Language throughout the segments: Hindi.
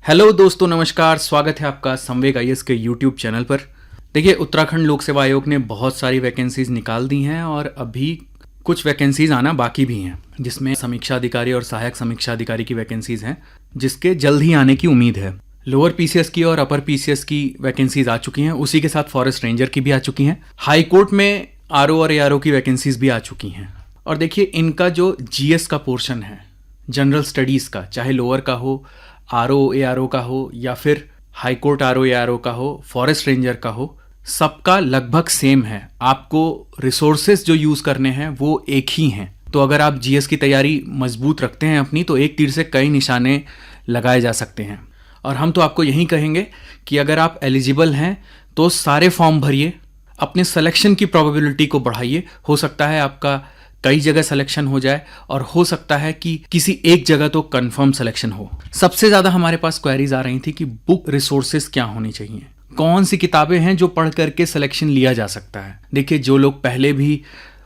हेलो दोस्तों, नमस्कार। स्वागत है आपका संवेग आईएएस के यूट्यूब चैनल पर। देखिए, उत्तराखंड लोक सेवा आयोग ने बहुत सारी वैकेंसीज निकाल दी हैं और अभी कुछ वैकेंसीज आना बाकी भी हैं, जिसमें समीक्षा अधिकारी और सहायक समीक्षा अधिकारी की वैकेंसीज हैं, जिसके जल्द ही आने की उम्मीद है। लोअर पीसीएस की और अपर पीसीएस की वैकेंसीज आ चुकी हैं, उसी के साथ फॉरेस्ट रेंजर की भी आ चुकी हैं। हाई कोर्ट में आरओ और एआरओ की वैकेंसीज भी आ चुकी हैं। और देखिए, इनका जो जीएस का पोर्शन है, जनरल स्टडीज़ का, चाहे लोअर का हो, आरओ एआरओ का हो, या फिर हाई कोर्ट आरओ एआरओ का हो, फॉरेस्ट रेंजर का हो, सबका लगभग सेम है। आपको रिसोर्सेज जो यूज़ करने हैं वो एक ही हैं। तो अगर आप जीएस की तैयारी मजबूत रखते हैं अपनी, तो एक तीर से कई निशाने लगाए जा सकते हैं। और हम तो आपको यही कहेंगे कि अगर आप एलिजिबल हैं तो सारे फॉर्म भरिए, अपने सिलेक्शन की प्रोबेबिलिटी को बढ़ाइए। हो सकता है आपका कई जगह सिलेक्शन हो जाए और हो सकता है कि किसी एक जगह तो कंफर्म सिलेक्शन हो। सबसे ज़्यादा हमारे पास क्वेरीज आ रही थी कि बुक रिसोर्सेज क्या होनी चाहिए, कौन सी किताबें हैं जो पढ़ करके सिलेक्शन लिया जा सकता है। देखिए, जो लोग पहले भी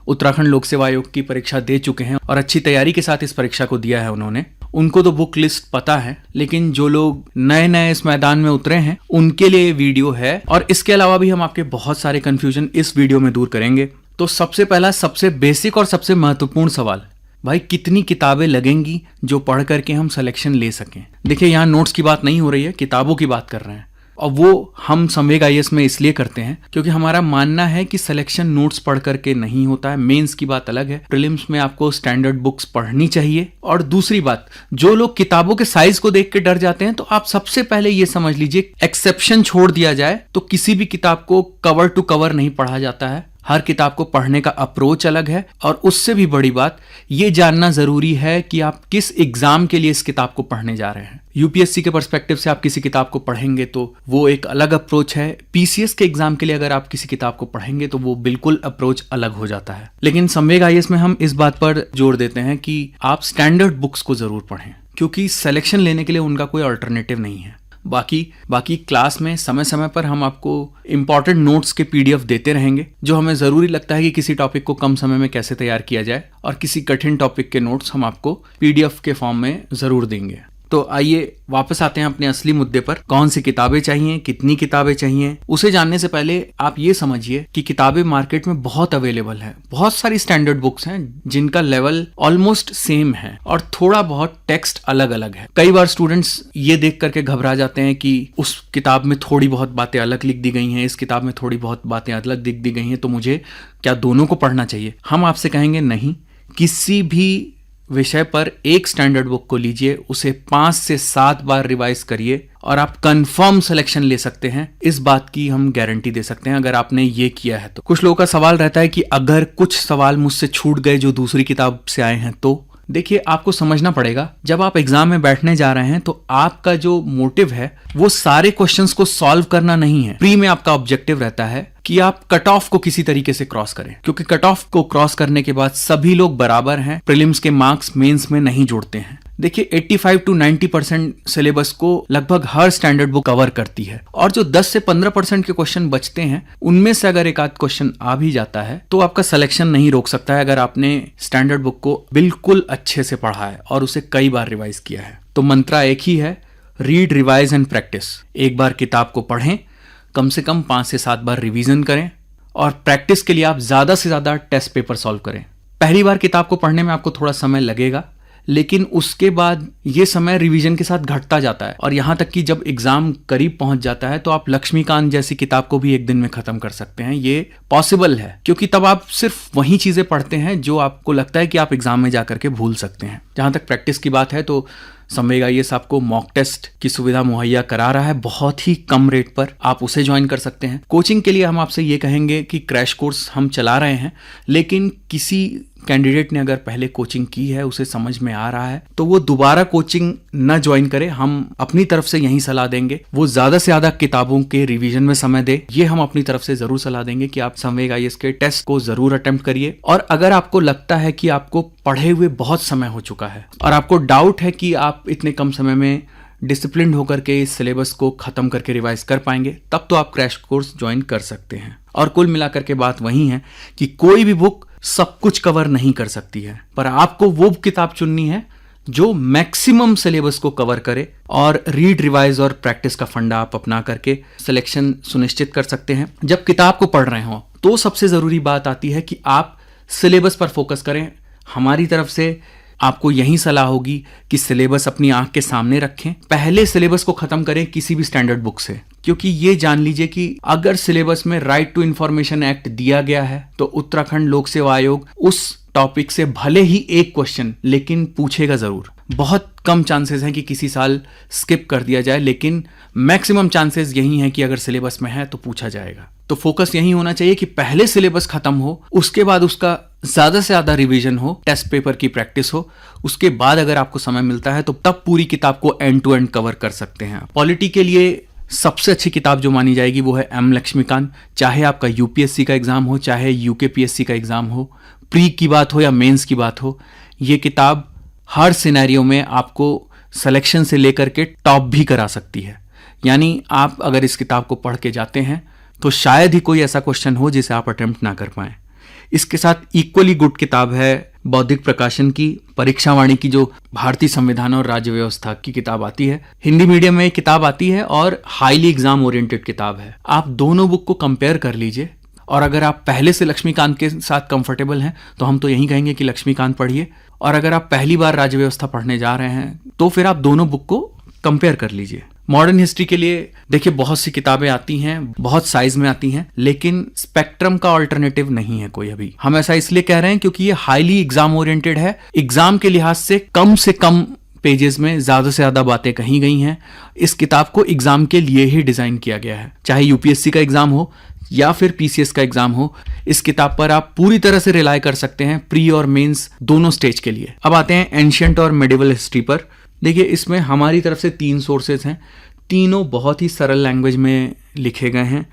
उत्तराखंड लोक सेवा आयोग की परीक्षा दे चुके हैं और अच्छी तैयारी के साथ इस परीक्षा को दिया है उन्होंने, उनको तो बुक लिस्ट पता है। लेकिन जो लोग नए नए इस मैदान में उतरे हैं, उनके लिए ये वीडियो है। और इसके अलावा भी हम आपके बहुत सारे कंफ्यूजन इस वीडियो में दूर करेंगे। तो सबसे पहला, सबसे बेसिक और सबसे महत्वपूर्ण सवाल, भाई कितनी किताबें लगेंगी जो पढ़ करके हम सिलेक्शन ले सकें। देखिए, यहाँ नोट्स की बात नहीं हो रही है, किताबों की बात कर रहे हैं। और वो हम संवेग आईएएस में इसलिए करते हैं क्योंकि हमारा मानना है कि सिलेक्शन नोट्स पढ़ करके नहीं होता है। मेंस की बात अलग है, प्रीलिम्स में आपको स्टैंडर्ड बुक्स पढ़नी चाहिए। और दूसरी बात, जो लोग किताबों के साइज को देख के डर जाते हैं, तो आप सबसे पहले ये समझ लीजिए, एक्सेप्शन छोड़ दिया जाए तो किसी भी किताब को कवर टू कवर नहीं पढ़ा जाता है। हर किताब को पढ़ने का अप्रोच अलग है। और उससे भी बड़ी बात, ये जानना जरूरी है कि आप किस एग्जाम के लिए इस किताब को पढ़ने जा रहे हैं। यूपीएससी के पर्सपेक्टिव से आप किसी किताब को पढ़ेंगे तो वो एक अलग अप्रोच है। पीसीएस के एग्जाम के लिए अगर आप किसी किताब को पढ़ेंगे तो वो बिल्कुल अप्रोच अलग हो जाता है। लेकिन संवेग आईएएस में हम इस बात पर जोर देते हैं कि आप स्टैंडर्ड बुक्स को जरूर पढ़ें, क्योंकि सिलेक्शन लेने के लिए उनका कोई अल्टरनेटिव नहीं है। बाकी क्लास में समय समय पर हम आपको इंपॉर्टेंट नोट्स के पीडीएफ देते रहेंगे, जो हमें ज़रूरी लगता है कि किसी टॉपिक को कम समय में कैसे तैयार किया जाए, और किसी कठिन टॉपिक के नोट्स हम आपको पीडीएफ के फॉर्म में ज़रूर देंगे। तो आइए वापस आते हैं अपने असली मुद्दे पर। कौन सी किताबें चाहिए, कितनी किताबें चाहिए, उसे जानने से पहले आप ये समझिए कि किताबें मार्केट में बहुत अवेलेबल है। बहुत सारी स्टैंडर्ड बुक्स हैं जिनका लेवल ऑलमोस्ट सेम है और थोड़ा बहुत टेक्स्ट अलग अलग है। कई बार स्टूडेंट्स ये देख करके घबरा जाते हैं कि उस किताब में थोड़ी बहुत बातें अलग लिख दी गई हैं, इस किताब में थोड़ी बहुत बातें अलग लिख दी गई हैं, तो मुझे क्या दोनों को पढ़ना चाहिए? हम आपसे कहेंगे नहीं। किसी भी विषय पर एक स्टैंडर्ड बुक को लीजिए, उसे 5 से 7 बार रिवाइज करिए और आप कंफर्म सिलेक्शन ले सकते हैं। इस बात की हम गारंटी दे सकते हैं अगर आपने ये किया है तो। कुछ लोगों का सवाल रहता है कि अगर कुछ सवाल मुझसे छूट गए जो दूसरी किताब से आए हैं तो। देखिए, आपको समझना पड़ेगा, जब आप एग्जाम में बैठने जा रहे हैं तो आपका जो मोटिव है वो सारे क्वेश्चंस को सॉल्व करना नहीं है। प्री में आपका ऑब्जेक्टिव रहता है कि आप कट ऑफ को किसी तरीके से क्रॉस करें, क्योंकि कट ऑफ को क्रॉस करने के बाद सभी लोग बराबर हैं। प्रीलिम्स के मार्क्स मेंस में नहीं जोड़ते हैं। देखिए, 85 to 90% सिलेबस को लगभग हर स्टैंडर्ड बुक कवर करती है, और जो 10 से 15% के क्वेश्चन बचते हैं, उनमें से अगर एक आध क्वेश्चन आ भी जाता है तो आपका सिलेक्शन नहीं रोक सकता है, अगर आपने स्टैंडर्ड बुक को बिल्कुल अच्छे से पढ़ा है और उसे कई बार रिवाइज किया है। तो मंत्रा एक ही है, रीड, रिवाइज एंड प्रैक्टिस। एक बार किताब को पढ़ें, कम से कम 5 से 7 बार रिवीजन करें, और प्रैक्टिस के लिए आप ज्यादा से ज्यादा टेस्ट पेपर सॉल्व करें। पहली बार किताब को पढ़ने में आपको थोड़ा समय लगेगा, लेकिन उसके बाद ये समय रिवीजन के साथ घटता जाता है, और यहां तक कि जब एग्जाम करीब पहुंच जाता है तो आप लक्ष्मीकांत जैसी किताब को भी एक दिन में खत्म कर सकते हैं। ये पॉसिबल है, क्योंकि तब आप सिर्फ वही चीजें पढ़ते हैं जो आपको लगता है कि आप एग्जाम में जाकर के भूल सकते हैं। जहां तक प्रैक्टिस की बात है तो संवेग आईएएस आपको मॉक टेस्ट की सुविधा मुहैया करा रहा है, बहुत ही कम रेट पर। आप उसे ज्वाइन कर सकते हैं। कोचिंग के लिए हम आपसे ये कहेंगे कि क्रैश कोर्स हम चला रहे हैं, लेकिन किसी कैंडिडेट ने अगर पहले कोचिंग की है, उसे समझ में आ रहा है, तो वो दोबारा कोचिंग न ज्वाइन करे। हम अपनी तरफ से यही सलाह देंगे, वो ज्यादा से ज्यादा किताबों के रिवीजन में समय दे। ये हम अपनी तरफ से जरूर सलाह देंगे कि आप संवेग आईएएस के टेस्ट को जरूर अटेम्प्ट करिए। और अगर आपको लगता है कि आपको पढ़े हुए बहुत समय हो चुका है और आपको डाउट है कि आप इतने कम समय में डिसिप्लिन होकर के इस सिलेबस को खत्म करके रिवाइज कर पाएंगे, तब तो आप क्रैश कोर्स ज्वाइन कर सकते हैं। और कुल मिलाकर के बात वही है कि कोई भी बुक सब कुछ कवर नहीं कर सकती है, पर आपको वो किताब चुननी है जो मैक्सिमम सिलेबस को कवर करे और रीड, रिवाइज और प्रैक्टिस का फंडा आप अपना करके सिलेक्शन सुनिश्चित कर सकते हैं। जब किताब को पढ़ रहे हो तो सबसे ज़रूरी बात आती है कि आप सिलेबस पर फोकस करें। हमारी तरफ से आपको यही सलाह होगी कि सिलेबस अपनी आंख के सामने रखें। पहले सिलेबस को खत्म करें किसी भी स्टैंडर्ड बुक से, क्योंकि ये जान लीजिए कि अगर सिलेबस में राइट टू इंफॉर्मेशन एक्ट दिया गया है तो उत्तराखंड लोक सेवा आयोग उस टॉपिक से भले ही एक क्वेश्चन लेकिन पूछेगा जरूर। बहुत कम चांसेस हैं कि किसी साल स्किप कर दिया जाए, लेकिन मैक्सिमम चांसेस यही हैं कि अगर सिलेबस में है तो पूछा जाएगा। तो फोकस यही होना चाहिए कि पहले सिलेबस खत्म हो, उसके बाद उसका ज्यादा से ज्यादा रिवीजन हो, टेस्ट पेपर की प्रैक्टिस हो, उसके बाद अगर आपको समय मिलता है तो तब पूरी किताब को एंड टू एंड कवर कर सकते हैं। पॉलिटी के लिए सबसे अच्छी किताब जो मानी जाएगी वो है एम लक्ष्मीकांत। चाहे आपका यूपीएससी का एग्जाम हो, चाहे यूकेपीएससी का एग्जाम हो, प्री की बात हो या मेंस की बात हो, ये किताब हर सिनेरियो में आपको सिलेक्शन से लेकर के टॉप भी करा सकती है। यानी आप अगर इस किताब को पढ़ के जाते हैं तो शायद ही कोई ऐसा क्वेश्चन हो जिसे आप अटेम्प्ट ना कर पाएं। इसके साथ इक्वली गुड किताब है बौद्धिक प्रकाशन की परीक्षा वाणी की, जो भारतीय संविधान और राज्य व्यवस्था की किताब आती है। हिंदी मीडियम में किताब आती है और हाईली एग्जाम ओरिएंटेड किताब है। आप दोनों बुक को कंपेयर कर लीजिए, और अगर आप पहले से लक्ष्मीकांत के साथ कंफर्टेबल हैं तो हम तो यही कहेंगे कि लक्ष्मीकांत पढ़िए, और अगर आप पहली बार राज्य व्यवस्था पढ़ने जा रहे हैं तो फिर आप दोनों बुक को कंपेयर कर लीजिए। मॉडर्न हिस्ट्री के लिए देखिए बहुत सी किताबें आती हैं, बहुत साइज में आती हैं, लेकिन स्पेक्ट्रम का ऑल्टरनेटिव नहीं है कोई अभी। हम ऐसा इसलिए कह रहे हैं क्योंकि ये हाईली एग्जाम ओरिएंटेड है। एग्जाम के लिहाज से कम पेजेस में ज्यादा से ज्यादा बातें कही गई हैं। इस किताब को एग्जाम के लिए ही डिजाइन किया गया है, चाहे यूपीएससी का एग्जाम हो या फिर पीसीएस का एग्जाम हो। इस किताब पर आप पूरी तरह से रिलाय कर सकते हैं, प्री और मेंस दोनों स्टेज के लिए। अब आते हैं एंशिएंट और मिडिवल हिस्ट्री पर। देखिए इसमें हमारी तरफ से 3 सोर्सेज हैं, तीनों बहुत ही सरल लैंग्वेज में लिखे गए हैं।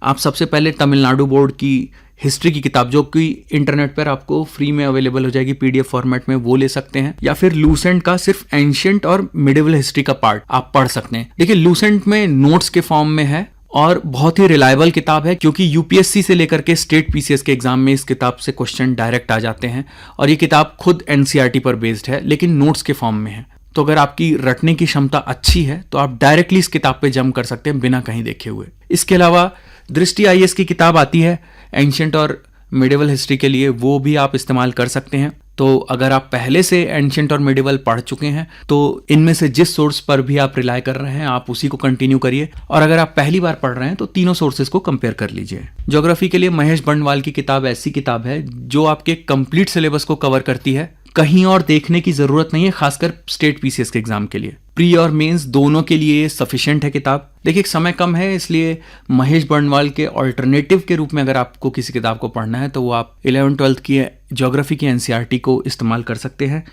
आप सबसे पहले तमिलनाडु बोर्ड की हिस्ट्री की किताब, जो कि इंटरनेट पर आपको फ्री में अवेलेबल हो जाएगी पीडीएफ फॉर्मेट में, वो ले सकते हैं, या फिर लूसेंट का सिर्फ एंशिएंट और मिडिवल हिस्ट्री का पार्ट आप पढ़ सकते हैं। देखिए लूसेंट में नोट्स के फॉर्म में है और बहुत ही रिलायबल किताब है, क्योंकि यूपीएससी से लेकर के स्टेट पीसीएस के एग्जाम में इस किताब से क्वेश्चन डायरेक्ट आ जाते हैं। और ये किताब खुद एनसीईआरटी पर बेस्ड है, लेकिन नोट्स के फॉर्म में है। तो अगर आपकी रटने की क्षमता अच्छी है तो आप डायरेक्टली इस किताब पे जंप कर सकते हैं बिना कहीं देखे हुए। इसके अलावा दृष्टि आईएएस की किताब आती है एंशिएंट और मिडिवल हिस्ट्री के लिए, वो भी आप इस्तेमाल कर सकते हैं। तो अगर आप पहले से एंशिएंट और मिडिवल पढ़ चुके हैं तो इनमें से जिस सोर्स पर भी आप रिलाय कर रहे हैं आप उसी को कंटिन्यू करिए, और अगर आप पहली बार पढ़ रहे हैं तो तीनों सोर्सेज को कंपेयर कर लीजिए। ज्योग्राफी के लिए महेश बंडवाल की किताब ऐसी किताब है जो आपके कंप्लीट सिलेबस को कवर करती है, कहीं और देखने की जरूरत नहीं है, खासकर स्टेट पीसीएस के एग्जाम के लिए। प्री और मेंस दोनों के लिए सफिशिएंट है किताब। देखिए समय कम है, इसलिए महेश बंडवाल के ऑल्टरनेटिव के रूप में अगर आपको किसी किताब को पढ़ना है तो वो आप 11th-12th की ज्योग्राफी की एनसीईआरटी को इस्तेमाल कर सकते हैं।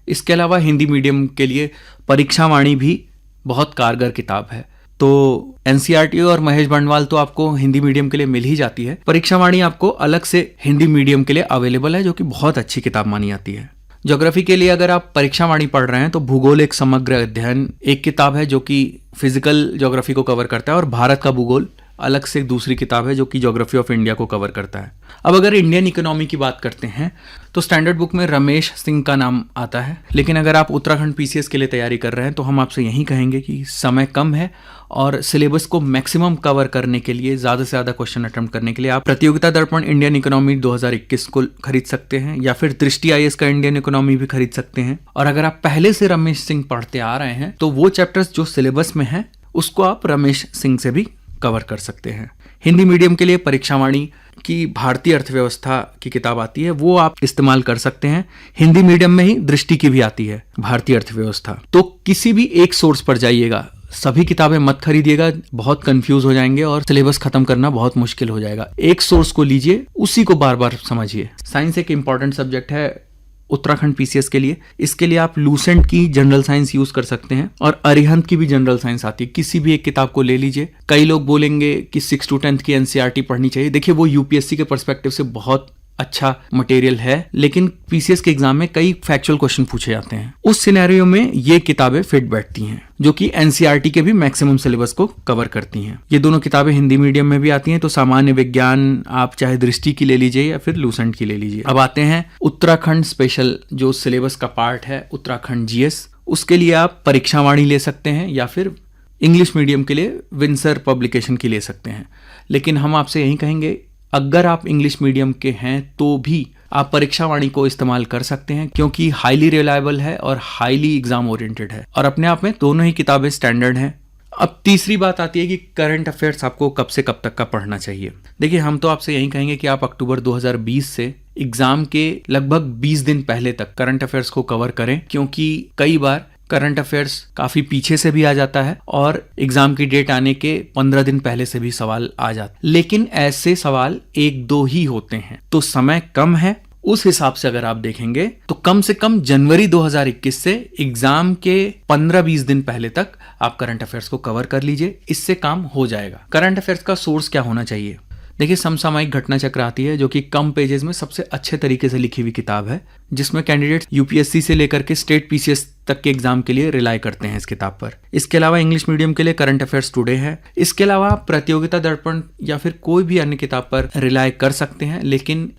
इसके अलावा हिंदी मीडियम के लिए परीक्षा वाणी भी बहुत कारगर किताब है। तो एनसीईआरटी और महेश बंडवाल तो आपको हिंदी मीडियम के लिए मिल ही जाती है, परीक्षा वाणी आपको अलग से हिंदी मीडियम के लिए अवेलेबल है, जो कि बहुत अच्छी किताब मानी जाती है। ज्योग्राफी के लिए अगर आप परीक्षा वाणी पढ़ रहे हैं तो भूगोल एक समग्र अध्ययन एक किताब है जो कि फिजिकल ज्योग्राफी को कवर करता है, और भारत का भूगोल अलग से दूसरी किताब है जो कि ज्योग्राफी ऑफ इंडिया को कवर करता है। अब अगर इंडियन इकोनॉमी की बात करते हैं तो स्टैंडर्ड बुक में रमेश सिंह का नाम आता है, लेकिन अगर आप उत्तराखंड पीसीएस के लिए तैयारी कर रहे हैं तो हम आपसे यही कहेंगे कि समय कम है और सिलेबस को मैक्सिमम कवर करने के लिए, ज़्यादा से ज़्यादा क्वेश्चन अटेम्प्ट करने के लिए आप प्रतियोगिता दर्पण इंडियन इकोनॉमी 2021 को खरीद सकते हैं, या फिर दृष्टि आईएएस का इंडियन इकोनॉमी भी खरीद सकते हैं। और अगर आप पहले से रमेश सिंह पढ़ते आ रहे हैं तो वो चैप्टर्स जो सिलेबस में है उसको आप रमेश सिंह से भी कवर कर सकते हैं। हिंदी मीडियम के लिए परीक्षा वाणी की भारतीय अर्थव्यवस्था की किताब आती है, वो आप इस्तेमाल कर सकते हैं। हिंदी मीडियम में ही दृष्टि की भी आती है भारतीय अर्थव्यवस्था। तो किसी भी एक सोर्स पर जाइएगा, सभी किताबें मत खरीदिएगा, बहुत कंफ्यूज हो जाएंगे और सिलेबस खत्म करना बहुत मुश्किल हो जाएगा। एक सोर्स को लीजिए, उसी को बार बार समझिए। साइंस एक इंपॉर्टेंट सब्जेक्ट है उत्तराखंड पीसीएस के लिए। इसके लिए आप लूसेंट की जनरल साइंस यूज कर सकते हैं, और अरिहंत की भी जनरल साइंस आती है। किसी भी एक किताब को ले लीजिए। कई लोग बोलेंगे कि 6 to 10th की एनसीईआरटी पढ़नी चाहिए। देखिए वो यूपीएससी के पर्सपेक्टिव से बहुत अच्छा मटेरियल है, लेकिन पीसीएस के एग्जाम में कई फैक्चुअल क्वेश्चन पूछे जाते हैं। उस सिनेरियो में ये किताबें फिट बैठती हैं, जो कि एनसीईआरटी के भी मैक्सिमम सिलेबस को कवर करती हैं। ये दोनों किताबें हिंदी मीडियम में भी आती हैं, तो सामान्य विज्ञान आप चाहे दृष्टि की ले लीजिए या फिर लूसेंट की ले लीजिए। अब आते हैं उत्तराखंड स्पेशल जो सिलेबस का पार्ट है, उत्तराखंड जीएस। उसके लिए आप परीक्षावाणी ले सकते हैं या फिर इंग्लिश मीडियम के लिए विंसर पब्लिकेशन की ले सकते हैं। लेकिन हम आपसे यही कहेंगे, अगर आप इंग्लिश मीडियम के हैं तो भी आप परीक्षावाणी को इस्तेमाल कर सकते हैं, क्योंकि हाईली रिलायबल है और हाईली एग्जाम ओरिएंटेड है, और अपने आप में दोनों ही किताबें स्टैंडर्ड हैं। अब तीसरी बात आती है कि करंट अफेयर्स आपको कब से कब तक का पढ़ना चाहिए। देखिए, हम तो आपसे यही कहेंगे कि आप अक्टूबर 2020 से एग्जाम के लगभग 20 दिन पहले तक करंट अफेयर्स को कवर करें, क्योंकि कई बार करंट अफेयर्स काफी पीछे से भी आ जाता है और एग्जाम की डेट आने के 15 दिन पहले से भी सवाल आ जाते, लेकिन ऐसे सवाल 1-2 ही होते हैं, तो समय कम है। उस हिसाब से अगर आप देखेंगे तो कम से कम जनवरी 2021 से एग्जाम के 15-20 दिन पहले तक आप करंट अफेयर्स को कवर कर लीजिए, इससे काम हो जाएगा। करंट अफेयर्स का सोर्स क्या होना चाहिए? देखिए, समसामयिक घटना चक्र आती है, जो कि कम पेजेस में सबसे अच्छे तरीके से लिखी हुई किताब है, जिसमें कैंडिडेट्स यूपीएससी से लेकर के स्टेट पीसीएस तक के एग्जाम के लिए रिलाई करते हैं इस किताब पर। इसके अलावा इंग्लिश मीडियम के लिए करंट अफेयर्स टुडे है। इसके अलावा आप प्रतियोगिता दर्पण या फिर कोई भी अन्य किताब पर रिलाई कर सकते हैं,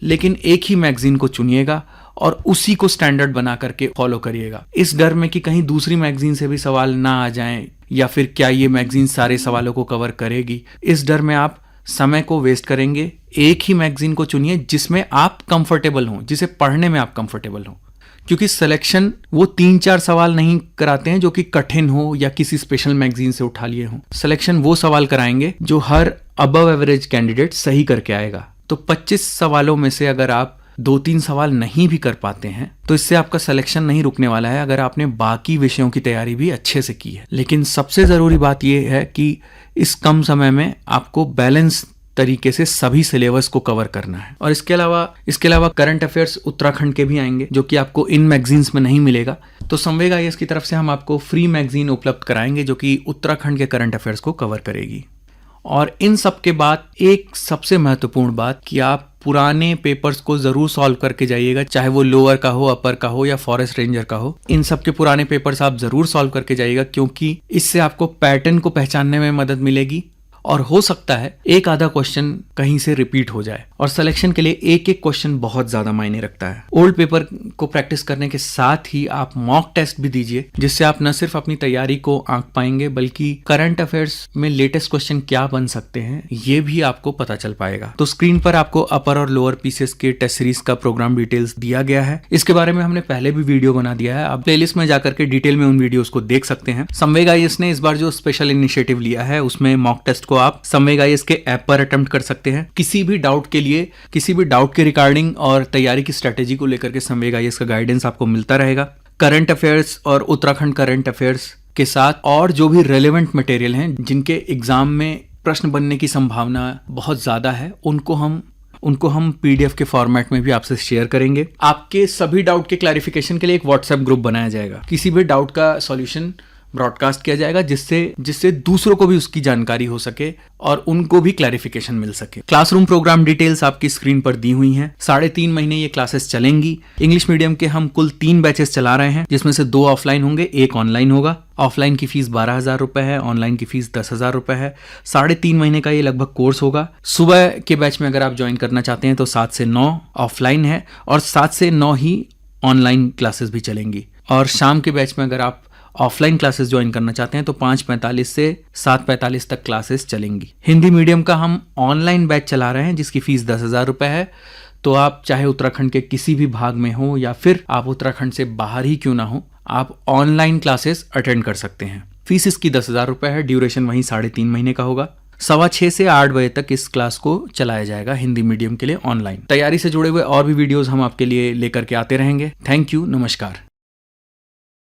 लेकिन एक ही मैगजीन को चुनिएगा और उसी को स्टैंडर्ड बना करके फॉलो करिएगा, इस डर में कि कहीं दूसरी मैगजीन से भी सवाल ना आ जाएं, या फिर क्या ये मैगजीन सारे सवालों को कवर करेगी, इस डर में आप समय को वेस्ट करेंगे। एक ही मैगजीन को चुनिए जिसमें आप कंफर्टेबल हों, जिसे पढ़ने में आप कंफर्टेबल हों, क्योंकि सिलेक्शन वो 3-4 सवाल नहीं कराते हैं जो कि कठिन हो या किसी स्पेशल मैगजीन से उठा लिए हों। सिलेक्शन वो सवाल कराएंगे जो हर अबव एवरेज कैंडिडेट सही करके आएगा। तो 25 सवालों में से अगर आप 2-3 सवाल नहीं भी कर पाते हैं तो इससे आपका सिलेक्शन नहीं रुकने वाला है, अगर आपने बाकी विषयों की तैयारी भी अच्छे से की है। लेकिन सबसे जरूरी बात यह है कि इस कम समय में आपको बैलेंस तरीके से सभी सिलेबस को कवर करना है। और इसके अलावा करंट अफेयर्स उत्तराखंड के भी आएंगे, जो कि आपको इन मैगजीन्स में नहीं मिलेगा। तो संवेग आईएएस की तरफ से हम आपको फ्री मैगजीन उपलब्ध कराएंगे जो कि उत्तराखंड के करंट अफेयर्स को कवर करेगी। और इन सब के बाद एक सबसे महत्वपूर्ण बात कि आप पुराने पेपर्स को जरूर सॉल्व करके जाइएगा, चाहे वो लोअर का हो, अपर का हो या फॉरेस्ट रेंजर का हो। इन सब के पुराने पेपर्स आप जरूर सॉल्व करके जाइएगा, क्योंकि इससे आपको पैटर्न को पहचानने में मदद मिलेगी और हो सकता है एक आधा क्वेश्चन कहीं से रिपीट हो जाए। और सिलेक्शन के लिए एक एक क्वेश्चन बहुत ज्यादा मायने रखता है। ओल्ड पेपर को प्रैक्टिस करने के साथ ही आप मॉक टेस्ट भी दीजिए, जिससे आप न सिर्फ अपनी तैयारी को आंक पाएंगे बल्कि करंट अफेयर्स में लेटेस्ट क्वेश्चन क्या बन सकते हैं ये भी आपको पता चल पाएगा। तो स्क्रीन पर आपको अपर और लोअर पीसीएस के टेस्ट सीरीज का प्रोग्राम डिटेल्स दिया गया है। इसके बारे में हमने पहले भी वीडियो बना दिया है, आप प्लेलिस्ट में जाकर के डिटेल में उन वीडियोस को देख सकते हैं। संवेग आईएएस ने इस बार जो स्पेशल इनिशिएटिव लिया है उसमें मॉक टेस्ट को आप संवेग आईएएस के ऐप पर अटेम्प्ट कर सकते हैं। किसी भी डाउट के रिगार्डिंग और तैयारी की स्ट्रेटेजी को लेकर के संवेग आईएएस का गाइडेंस आपको मिलता रहेगा। करंट अफेयर्स और उत्तराखंड करंट अफेयर्स के साथ और जो भी रेलेवेंट मटेरियल हैं, जिनके एग्जाम में प्रश्न बनने की संभावना बहुत ज्यादा है, उनको हम पीडीएफ के फॉर्मेट में भी आपसे शेयर करेंगे। आपके सभी डाउट के क्लैरिफिकेशन के लिए एक व्हाट्सएप ग्रुप बनाया जाएगा। किसी भी डाउट का सॉल्यूशन ब्रॉडकास्ट किया जाएगा, जिससे दूसरों को भी उसकी जानकारी हो सके और उनको भी क्लैरिफिकेशन मिल सके। क्लासरूम प्रोग्राम डिटेल्स आपकी स्क्रीन पर दी हुई हैं। 3.5 महीने ये क्लासेस चलेंगी। इंग्लिश मीडियम के हम कुल 3 बैचेस चला रहे हैं, जिसमें से 2 ऑफलाइन होंगे, 1 ऑनलाइन होगा। ऑफलाइन की फीस 12,000 रुपए है, ऑनलाइन की फीस 10,000 रुपए है। 3.5 महीने का ये लगभग कोर्स होगा। सुबह के बैच में अगर आप ज्वाइन करना चाहते हैं तो 7 से 9 ऑफलाइन है और 7 से 9 ही ऑनलाइन क्लासेस भी चलेंगी। और शाम के बैच में अगर आप ऑफलाइन क्लासेस ज्वाइन करना चाहते हैं तो 5:45 से 7:45 तक क्लासेस चलेंगी। हिंदी मीडियम का हम ऑनलाइन बैच चला रहे हैं जिसकी फीस 10,000 रुपए है। तो आप चाहे उत्तराखंड के किसी भी भाग में हो या फिर आप उत्तराखंड से बाहर ही क्यों ना हो, आप ऑनलाइन क्लासेस अटेंड कर सकते हैं। फीस इसकी 10,000 रुपए है। ड्यूरेशन वहीं 3.5 महीने का होगा। 6:15 से 8 बजे तक इस क्लास को चलाया जाएगा हिंदी मीडियम के लिए ऑनलाइन। तैयारी से जुड़े हुए और भी वीडियोस हम आपके लिए लेकर के आते रहेंगे। थैंक यू, नमस्कार।